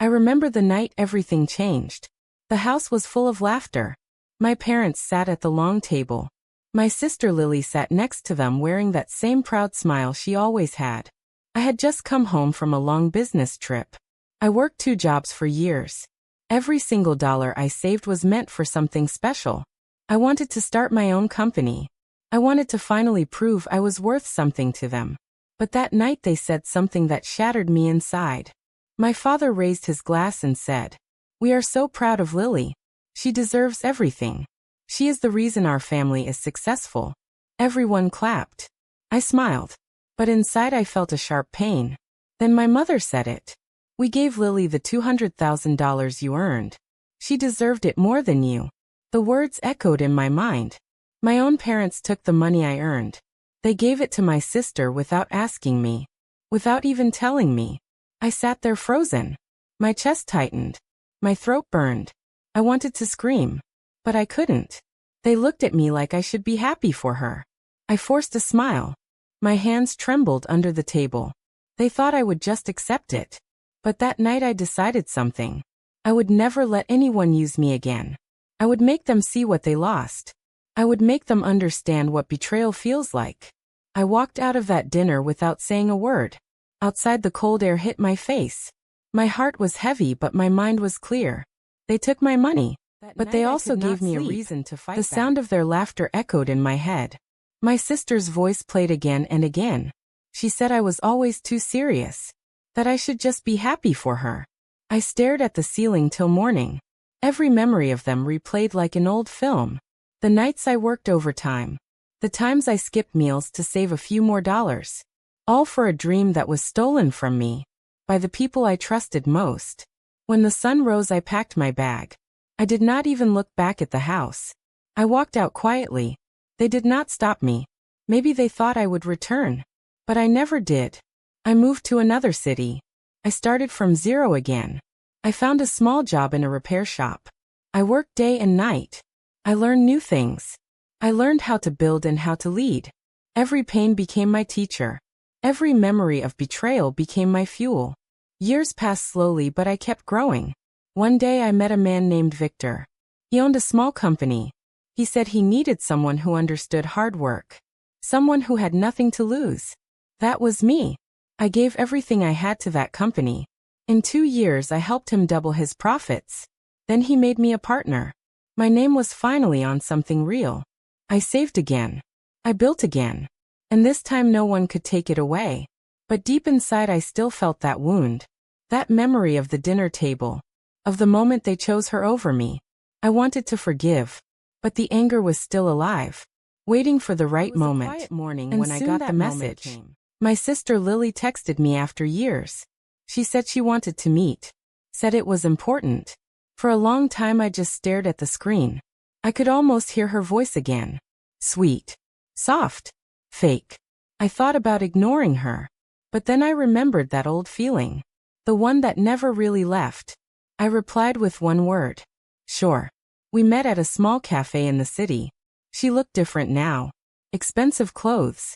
I remember the night everything changed. The house was full of laughter. My parents sat at the long table. My sister Lily sat next to them wearing that same proud smile she always had. I had just come home from a long business trip. I worked 2 jobs for years. Every single dollar I saved was meant for something special. I wanted to start my own company. I wanted to finally prove I was worth something to them. But that night they said something that shattered me inside. My father raised his glass and said, "We are so proud of Lily. She deserves everything. She is the reason our family is successful." Everyone clapped. I smiled. But inside I felt a sharp pain. Then my mother said it. "We gave Lily the $200,000 you earned. She deserved it more than you." The words echoed in my mind. My own parents took the money I earned. They gave it to my sister without asking me. Without even telling me. I sat there frozen. My chest tightened. My throat burned. I wanted to scream. But I couldn't. They looked at me like I should be happy for her. I forced a smile. My hands trembled under the table. They thought I would just accept it. But that night I decided something. I would never let anyone use me again. I would make them see what they lost. I would make them understand what betrayal feels like. I walked out of that dinner without saying a word. Outside, the cold air hit my face. My heart was heavy but my mind was clear. They took my money, but they also gave me a reason to fight back. The sound of their laughter echoed in my head. My sister's voice played again and again. She said I was always too serious. That I should just be happy for her. I stared at the ceiling till morning. Every memory of them replayed like an old film. The nights I worked overtime. The times I skipped meals to save a few more dollars. All for a dream that was stolen from me. By the people I trusted most. When the sun rose I packed my bag. I did not even look back at the house. I walked out quietly. They did not stop me. Maybe they thought I would return. But I never did. I moved to another city. I started from zero again. I found a small job in a repair shop. I worked day and night. I learned new things. I learned how to build and how to lead. Every pain became my teacher. Every memory of betrayal became my fuel. Years passed slowly but I kept growing. One day I met a man named Victor. He owned a small company. He said he needed someone who understood hard work. Someone who had nothing to lose. That was me. I gave everything I had to that company. In 2 years I helped him double his profits. Then he made me a partner. My name was finally on something real. I saved again. I built again. And this time no one could take it away. But deep inside I still felt that wound. That memory of the dinner table. Of the moment they chose her over me. I wanted to forgive. But the anger was still alive. Waiting for the right moment. It was a quiet morning when I got the message. My sister Lily texted me after years. She said she wanted to meet. Said it was important. For a long time I just stared at the screen. I could almost hear her voice again. Sweet. Soft. Fake. I thought about ignoring her. But then I remembered that old feeling. The one that never really left. I replied with one word. Sure. We met at a small cafe in the city. She looked different now. Expensive clothes.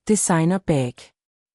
Designer bag.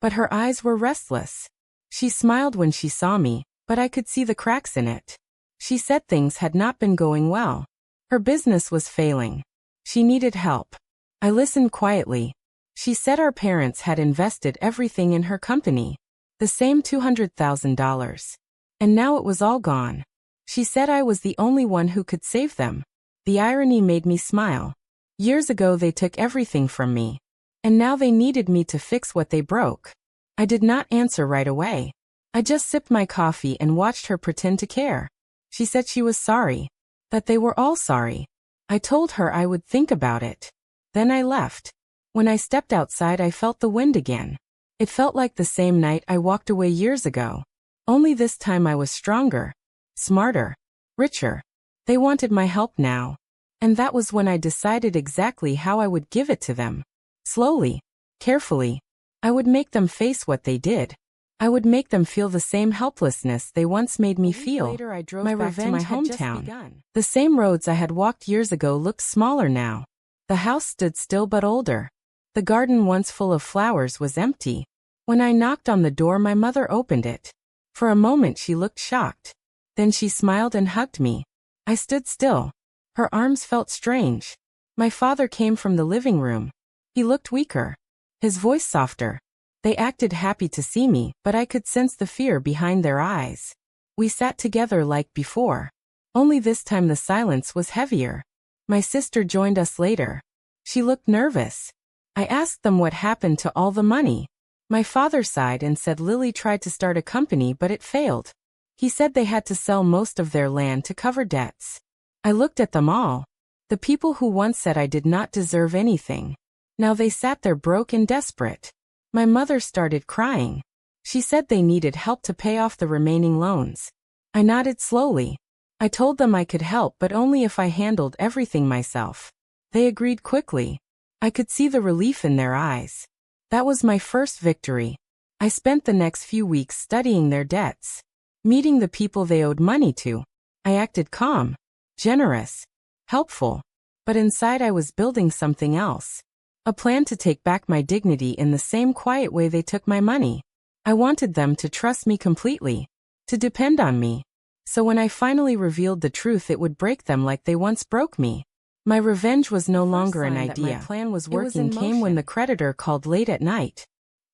But her eyes were restless. She smiled when she saw me, but I could see the cracks in it. She said things had not been going well. Her business was failing. She needed help. I listened quietly. She said our parents had invested everything in her company. The same $200,000. And now it was all gone. She said I was the only one who could save them. The irony made me smile. Years ago they took everything from me. And now they needed me to fix what they broke. I did not answer right away. I just sipped my coffee and watched her pretend to care. She said she was sorry. That they were all sorry. I told her I would think about it. Then I left. When I stepped outside I felt the wind again. It felt like the same night I walked away years ago. Only this time I was stronger. Smarter. Richer. They wanted my help now. And that was when I decided exactly how I would give it to them. Slowly. Carefully. I would make them face what they did. I would make them feel the same helplessness they once made me feel. Later, I drove back to my hometown. The same roads I had walked years ago looked smaller now. The house stood still but older. The garden once full of flowers was empty. When I knocked on the door my mother opened it. For a moment she looked shocked. Then she smiled and hugged me. I stood still. Her arms felt strange. My father came from the living room. He looked weaker. His voice softer. They acted happy to see me, but I could sense the fear behind their eyes. We sat together like before. Only this time the silence was heavier. My sister joined us later. She looked nervous. I asked them what happened to all the money. My father sighed and said Lily tried to start a company but it failed. He said they had to sell most of their land to cover debts. I looked at them all. The people who once said I did not deserve anything. Now they sat there broke and desperate. My mother started crying. She said they needed help to pay off the remaining loans. I nodded slowly. I told them I could help but only if I handled everything myself. They agreed quickly. I could see the relief in their eyes. That was my first victory. I spent the next few weeks studying their debts. Meeting the people they owed money to. I acted calm, generous, helpful. But inside I was building something else. A plan to take back my dignity in the same quiet way they took my money. I wanted them to trust me completely. To depend on me. So when I finally revealed the truth it would break them like they once broke me. My revenge was no longer an idea. My plan was working came when the creditor called late at night.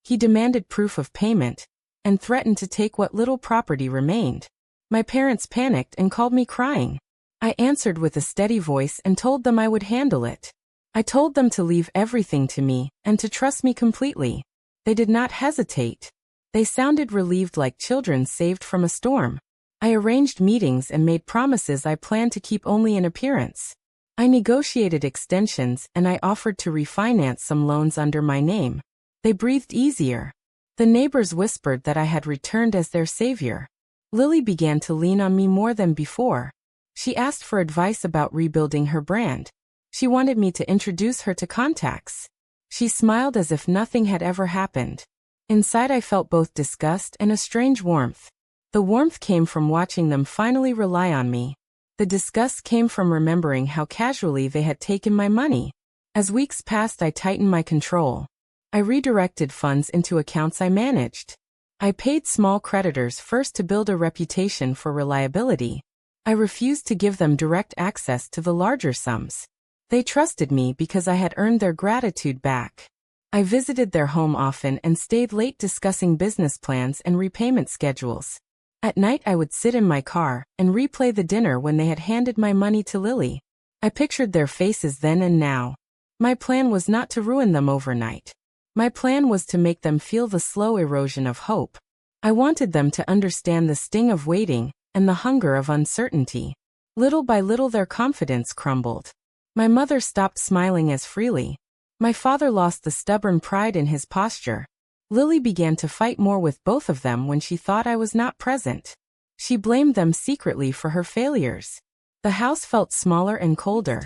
He demanded proof of payment. And threatened to take what little property remained. My parents panicked and called me crying. I answered with a steady voice and told them I would handle it. I told them to leave everything to me and to trust me completely. They did not hesitate. They sounded relieved like children saved from a storm. I arranged meetings and made promises I planned to keep only in appearance. I negotiated extensions and I offered to refinance some loans under my name. They breathed easier. The neighbors whispered that I had returned as their savior. Lily began to lean on me more than before. She asked for advice about rebuilding her brand. She wanted me to introduce her to contacts. She smiled as if nothing had ever happened. Inside I felt both disgust and a strange warmth. The warmth came from watching them finally rely on me. The disgust came from remembering how casually they had taken my money. As weeks passed I tightened my control. I redirected funds into accounts I managed. I paid small creditors first to build a reputation for reliability. I refused to give them direct access to the larger sums. They trusted me because I had earned their gratitude back. I visited their home often and stayed late discussing business plans and repayment schedules. At night I would sit in my car and replay the dinner when they had handed my money to Lily. I pictured their faces then and now. My plan was not to ruin them overnight. My plan was to make them feel the slow erosion of hope. I wanted them to understand the sting of waiting and the hunger of uncertainty. Little by little their confidence crumbled. My mother stopped smiling as freely. My father lost the stubborn pride in his posture. Lily began to fight more with both of them when she thought I was not present. She blamed them secretly for her failures. The house felt smaller and colder.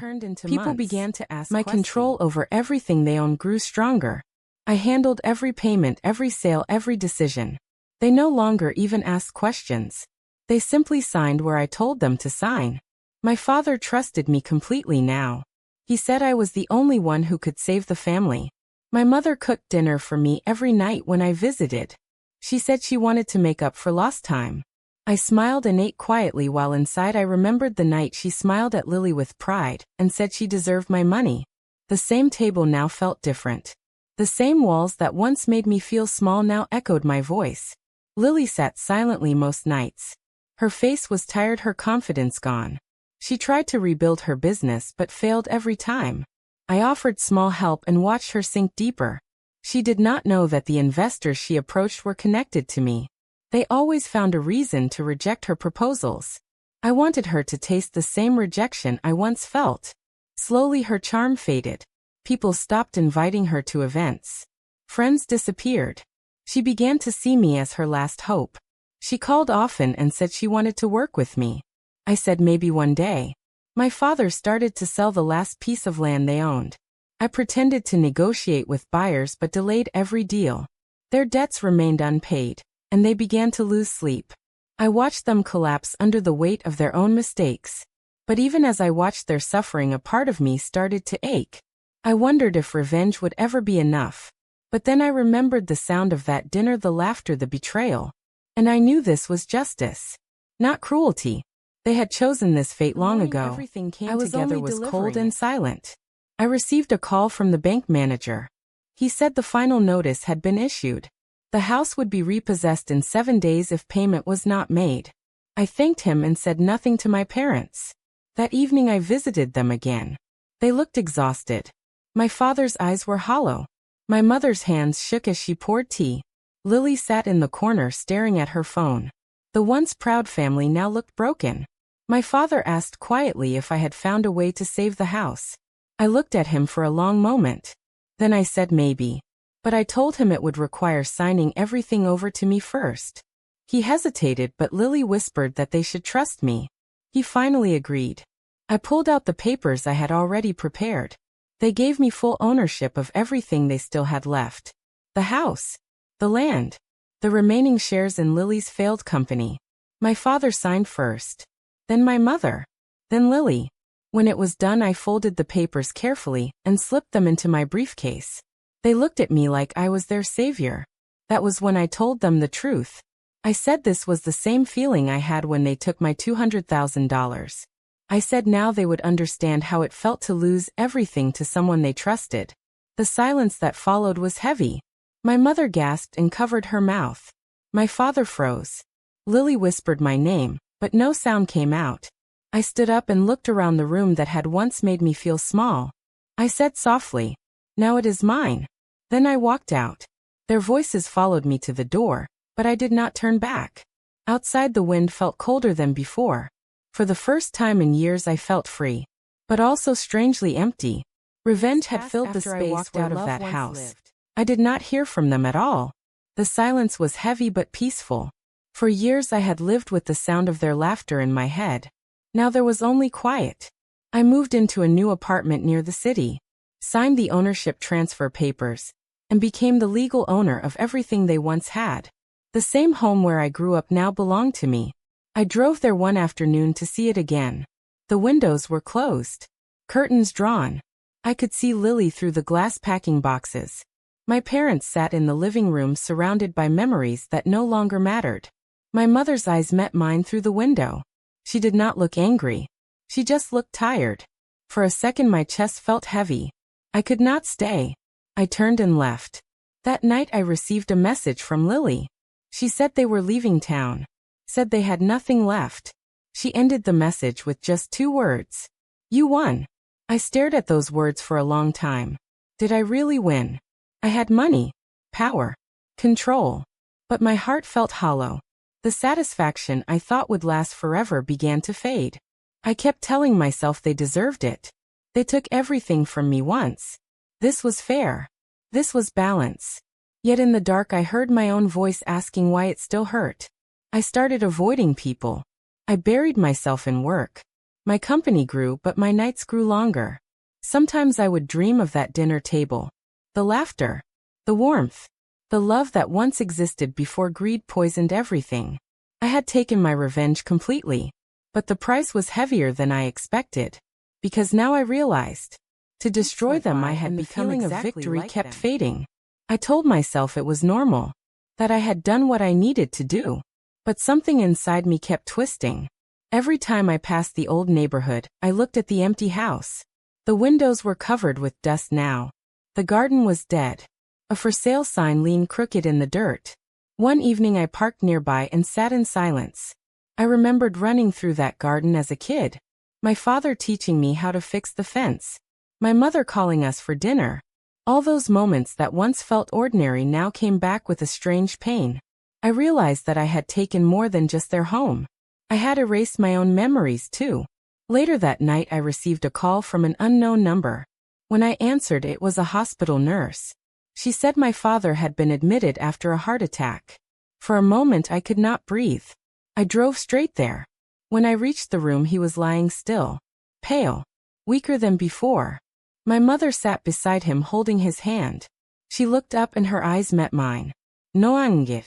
People began to ask questions. My control over everything they owned grew stronger. I handled every payment, every sale, every decision. They no longer even asked questions. They simply signed where I told them to sign. My father trusted me completely now. He said I was the only one who could save the family. My mother cooked dinner for me every night when I visited. She said she wanted to make up for lost time. I smiled and ate quietly while inside I remembered the night she smiled at Lily with pride and said she deserved my money. The same table now felt different. The same walls that once made me feel small now echoed my voice. Lily sat silently most nights. Her face was tired, her confidence gone. She tried to rebuild her business but failed every time. I offered small help and watched her sink deeper. She did not know that the investors she approached were connected to me. They always found a reason to reject her proposals. I wanted her to taste the same rejection I once felt. Slowly her charm faded. People stopped inviting her to events. Friends disappeared. She began to see me as her last hope. She called often and said she wanted to work with me. I said maybe one day. My father started to sell the last piece of land they owned. I pretended to negotiate with buyers but delayed every deal. Their debts remained unpaid, and they began to lose sleep. I watched them collapse under the weight of their own mistakes. But even as I watched their suffering, a part of me started to ache. I wondered if revenge would ever be enough. But then I remembered the sound of that dinner, the laughter, the betrayal. And I knew this was justice, not cruelty. They had chosen this fate long ago. Everything came I was together only was cold cold and silent. I received a call from the bank manager. He said the final notice had been issued. The house would be repossessed in 7 days if payment was not made. I thanked him and said nothing to my parents. That evening I visited them again. They looked exhausted. My father's eyes were hollow. My mother's hands shook as she poured tea. Lily sat in the corner staring at her phone. The once proud family now looked broken. My father asked quietly if I had found a way to save the house. I looked at him for a long moment. Then I said maybe. But I told him it would require signing everything over to me first. He hesitated, but Lily whispered that they should trust me. He finally agreed. I pulled out the papers I had already prepared. They gave me full ownership of everything they still had left. The house, the land, the remaining shares in Lily's failed company. My father signed first. Then my mother. Then Lily. When it was done, I folded the papers carefully and slipped them into my briefcase. They looked at me like I was their savior. That was when I told them the truth. I said this was the same feeling I had when they took my $200,000. I said now they would understand how it felt to lose everything to someone they trusted. The silence that followed was heavy. My mother gasped and covered her mouth. My father froze. Lily whispered my name, but no sound came out. I stood up and looked around the room that had once made me feel small. I said softly, "Now it is mine." Then I walked out. Their voices followed me to the door, but I did not turn back. Outside the wind felt colder than before. For the first time in years I felt free, but also strangely empty. Revenge had filled the space out of that house. I did not hear from them at all. The silence was heavy but peaceful. For years I had lived with the sound of their laughter in my head. Now there was only quiet. I moved into a new apartment near the city, signed the ownership transfer papers, and became the legal owner of everything they once had. The same home where I grew up now belonged to me. I drove there one afternoon to see it again. The windows were closed, curtains drawn. I could see Lily through the glass packing boxes. My parents sat in the living room surrounded by memories that no longer mattered. My mother's eyes met mine through the window. She did not look angry. She just looked tired. For a second my chest felt heavy. I could not stay. I turned and left. That night I received a message from Lily. She said they were leaving town. Said they had nothing left. She ended the message with just 2 words. "You won." I stared at those words for a long time. Did I really win? I had money, power, control. But my heart felt hollow. The satisfaction I thought would last forever began to fade. I kept telling myself they deserved it. They took everything from me once. This was fair. This was balance. Yet in the dark I heard my own voice asking why it still hurt. I started avoiding people. I buried myself in work. My company grew, but my nights grew longer. Sometimes I would dream of that dinner table. The laughter. The warmth. The love that once existed before greed poisoned everything. I had taken my revenge completely. But the price was heavier than I expected. Because now I realized. To destroy them I had become a victory kept fading. I told myself it was normal. That I had done what I needed to do. But something inside me kept twisting. Every time I passed the old neighborhood, I looked at the empty house. The windows were covered with dust now. The garden was dead. A for sale sign leaned crooked in the dirt. One evening I parked nearby and sat in silence. I remembered running through that garden as a kid. My father teaching me how to fix the fence. My mother calling us for dinner. All those moments that once felt ordinary now came back with a strange pain. I realized that I had taken more than just their home. I had erased my own memories too. Later that night I received a call from an unknown number. When I answered, it was a hospital nurse. She said my father had been admitted after a heart attack. For a moment I could not breathe. I drove straight there. When I reached the room he was lying still. Pale. Weaker than before. My mother sat beside him holding his hand. She looked up and her eyes met mine. No anger.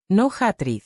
No hatred.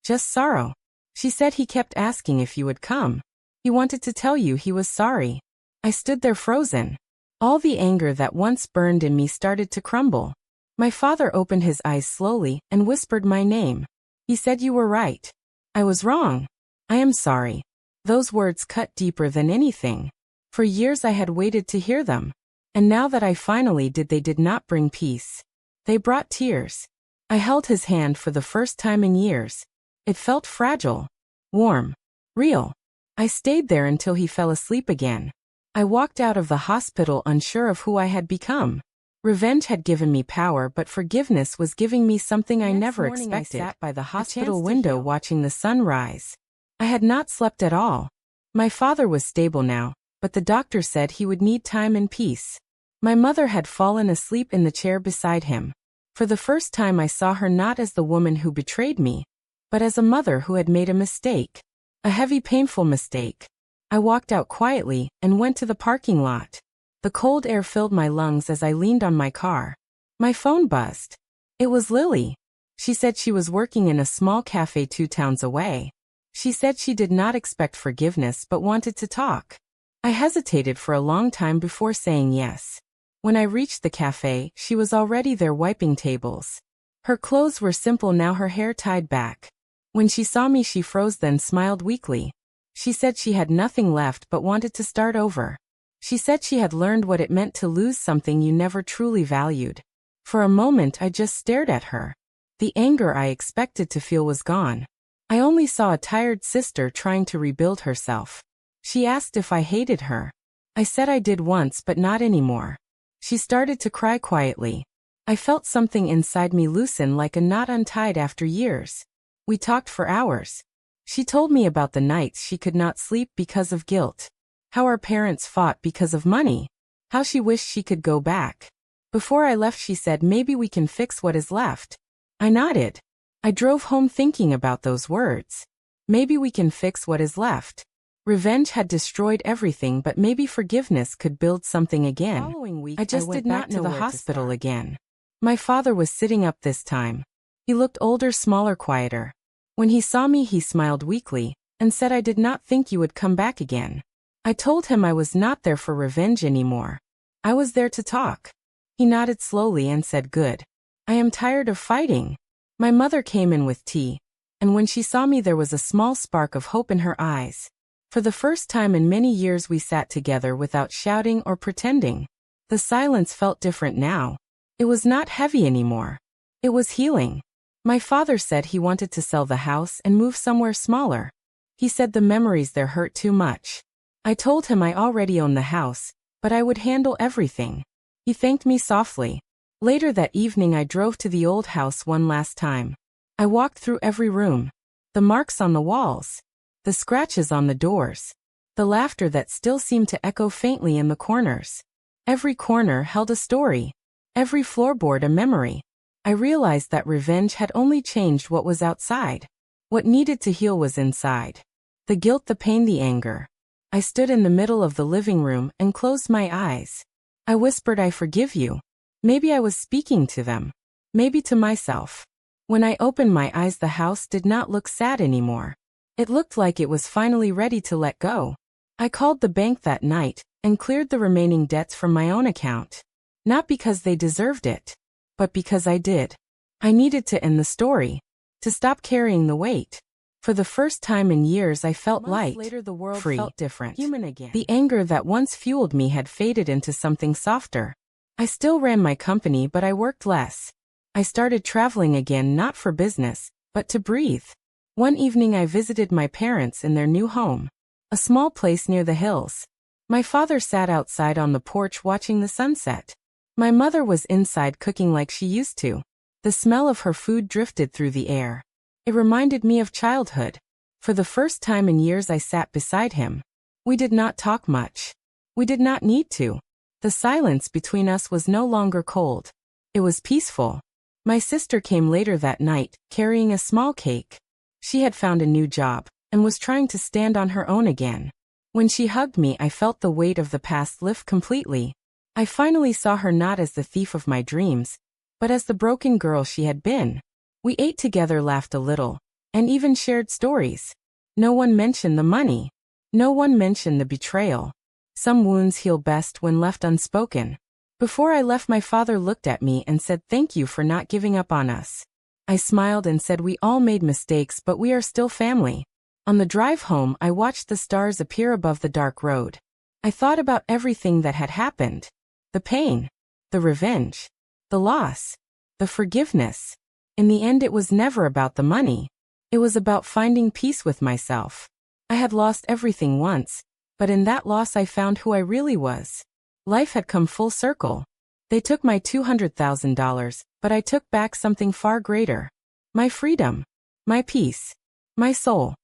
Just sorrow. She said he kept asking if you would come. He wanted to tell you he was sorry. I stood there frozen. All the anger that once burned in me started to crumble. My father opened his eyes slowly and whispered my name. He said you were right. I was wrong. I am sorry. Those words cut deeper than anything. For years I had waited to hear them. And now that I finally did, they did not bring peace. They brought tears. I held his hand for the first time in years. It felt fragile, warm, real. I stayed there until he fell asleep again. I walked out of the hospital unsure of who I had become. Revenge had given me power, but forgiveness was giving me something I never expected. I sat by the hospital window watching the sun rise. I had not slept at all. My father was stable now, but the doctor said he would need time and peace. My mother had fallen asleep in the chair beside him. For the first time I saw her not as the woman who betrayed me, but as a mother who had made a mistake. A heavy, painful mistake. I walked out quietly and went to the parking lot. The cold air filled my lungs as I leaned on my car. My phone buzzed. It was Lily. She said she was working in a small cafe 2 towns away. She said she did not expect forgiveness but wanted to talk. I hesitated for a long time before saying yes. When I reached the cafe, she was already there wiping tables. Her clothes were simple now, her hair tied back. When she saw me, she froze, then smiled weakly. She said she had nothing left but wanted to start over. She said she had learned what it meant to lose something you never truly valued. For a moment I just stared at her. The anger I expected to feel was gone. I only saw a tired sister trying to rebuild herself. She asked if I hated her. I said I did once but not anymore. She started to cry quietly. I felt something inside me loosen like a knot untied after years. We talked for hours. She told me about the nights she could not sleep because of guilt. How our parents fought because of money. How she wished she could go back. Before I left, she said, maybe we can fix what is left. I nodded. I drove home thinking about those words. Maybe we can fix what is left. Revenge had destroyed everything, but maybe forgiveness could build something again. The following week, I just did not know the hospital again. My father was sitting up this time. He looked older, smaller, quieter. When he saw me, he smiled weakly and said, I did not think you would come back again. I told him I was not there for revenge anymore. I was there to talk. He nodded slowly and said, good. I am tired of fighting. My mother came in with tea, and when she saw me there was a small spark of hope in her eyes. For the first time in many years we sat together without shouting or pretending. The silence felt different now. It was not heavy anymore. It was healing. My father said he wanted to sell the house and move somewhere smaller. He said the memories there hurt too much. I told him I already owned the house, but I would handle everything. He thanked me softly. Later that evening I drove to the old house one last time. I walked through every room. The marks on the walls. The scratches on the doors. The laughter that still seemed to echo faintly in the corners. Every corner held a story. Every floorboard a memory. I realized that revenge had only changed what was outside. What needed to heal was inside. The guilt, the pain, the anger. I stood in the middle of the living room and closed my eyes. I whispered, I forgive you. Maybe I was speaking to them. Maybe to myself. When I opened my eyes, the house did not look sad anymore. It looked like it was finally ready to let go. I called the bank that night and cleared the remaining debts from my own account. Not because they deserved it, but because I did. I needed to end the story. To stop carrying the weight. For the first time in years I felt light, later the world free, felt different, human again. The anger that once fueled me had faded into something softer. I still ran my company, but I worked less. I started traveling again, not for business, but to breathe. One evening I visited my parents in their new home. A small place near the hills. My father sat outside on the porch watching the sunset. My mother was inside cooking like she used to. The smell of her food drifted through the air. It reminded me of childhood. For the first time in years I sat beside him. We did not talk much. We did not need to. The silence between us was no longer cold. It was peaceful. My sister came later that night, carrying a small cake. She had found a new job, and was trying to stand on her own again. When she hugged me, I felt the weight of the past lift completely. I finally saw her not as the thief of my dreams, but as the broken girl she had been. We ate together, laughed a little, and even shared stories. No one mentioned the money. No one mentioned the betrayal. Some wounds heal best when left unspoken. Before I left, my father looked at me and said, "Thank you for not giving up on us." I smiled and said we all made mistakes, but we are still family. On the drive home, I watched the stars appear above the dark road. I thought about everything that had happened. The pain, the revenge, the loss, the forgiveness. In the end, it was never about the money. It was about finding peace with myself. I had lost everything once, but in that loss I found who I really was. Life had come full circle. They took my $200,000, but I took back something far greater. My freedom, my peace, my soul.